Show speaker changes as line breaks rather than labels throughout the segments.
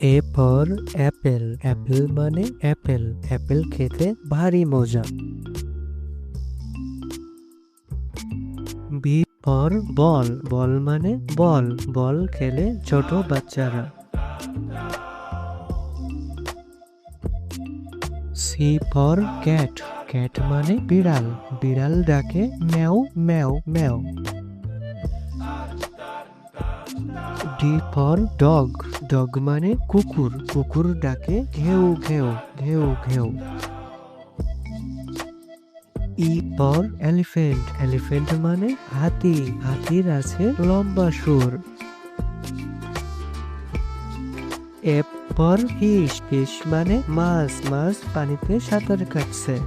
A for Apple, Apple মানে Apple, Apple খেতে ভারী মজা। বি ফর বল, বল মানে বল, বল খেলে ছোট বাচ্চারা। সি ফর ক্যাট, ক্যাট মানে বিড়াল, বিড়াল ডাকে ম্যাও ম্যাও ম্যাও। ডি ফর ডগ, ডগ মানে কুকুর, কুকুর ডাকে ঘেউ ঘেউ ঘেউ ঘেউ। ই ফর এলিফ্যান্ট, এলিফ্যান্ট মানে হাতি, হাতির আছে লম্বা সুর। এফ ফর ফিশ, ফিশ মানে মাছ, মাছ পানিতে সাঁতার কাটছে।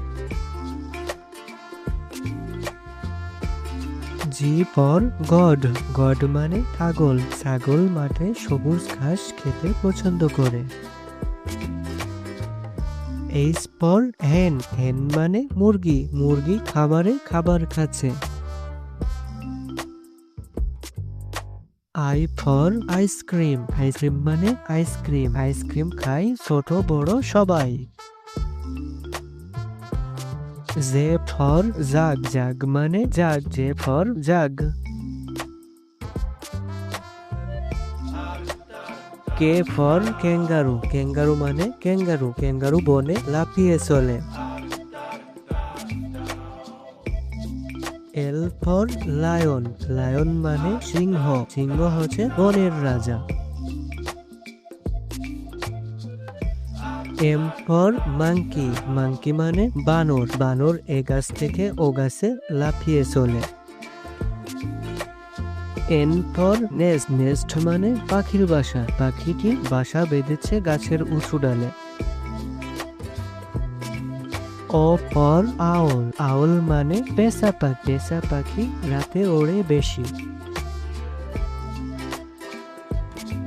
জি ফর গড, গড মানে ছাগল, ছাগল মাঠে সবুজ ঘাস খেতে পছন্দ করে। এইচ ফর হেন, হেন মানে মুরগি, মুরগি খামারে খাবার খাচ্ছে। আই ফর আইসক্রিম, আইসক্রিম মানে আইসক্রিম, আইসক্রিম খাই ছোট বড় সবাই। জে ফর জাগ, জাগ মানে jug, J for jug. K for kangaroo, kangaroo মানে ক্যাঙ্গারু, ক্যাঙ্গারু বনে লাফিয়ে চলে। এল ফর লায়ন, লায়ন মানে সিংহ, সিংহ হচ্ছে বনের রাজা। এম ফর মাংকি, মাংকি মানে বানর, বানর এ গাছ থেকে ও গাছে লাফিয়ে চলে। এন ফর নেস্ট, নেস্ট মানে পাখির বাসা, পাখিটি বাসা বেঁধেছে গাছের উঁচু ডালে। ও ফর আউল, আউল মানে পেঁচা পাখি, পেঁচা পাখি রাতে ওড়ে বেশি।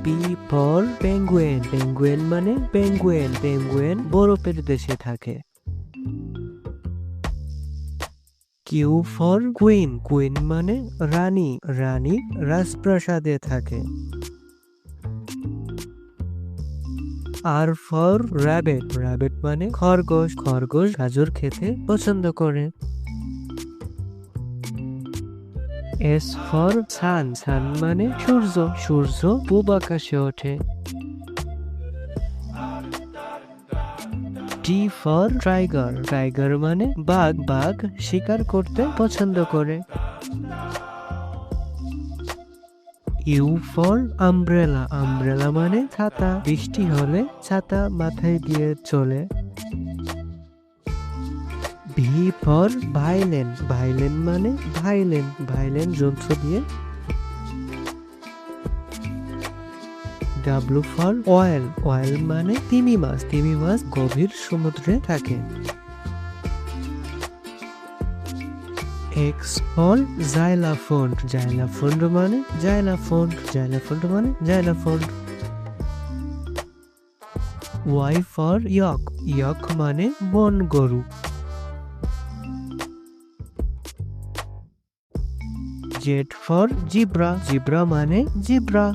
পি ফর পেঙ্গুয়েন, পেঙ্গুয়েন মানে পেঙ্গুয়েন, পেঙ্গুয়েন বরফের দেশে থাকে। কিউ ফর কুইন, কুইন মানে রানী, রানী রাজপ্রাসাদে থাকে। আর ফর র্যাবেট, র্যাবেট মানে খরগোশ, খরগোশ গাজর খেতে পছন্দ করে। এস ফর সান, সান মানে সূর্য, সূর্য পূব আকাশে ওঠে। টি ফর টাইগার, টাইগার মানে বাঘ, বাঘ শিকার করতে পছন্দ করে। ইউ ফর আমব্রেলা, আমব্রেলা মানে ছাতা, বৃষ্টি হলে ছাতা মাথায় দিয়ে চলে। ভি ফর ভাইলেন, ভাইলেন মানে ভাইলেন, ভাইলেন যন্ত্র দিয়ে। ডাব্লু ফর অয়েল, অয়েল মানে তিমি মাছ, তিমি মাছ গভীর সমুদ্রে থাকে। এক্স ফর জাইলাফন্ড, জাইলাফন্ড মানে জাইলাফন্ড, জাইলাফন্ড মানে জাইলাফন্ড। ওয়াই ফর ইয়ক, ইয়ক মানে বন গরু। জেড ফর জিব্রা, জিব্রা মানে জিব্রা।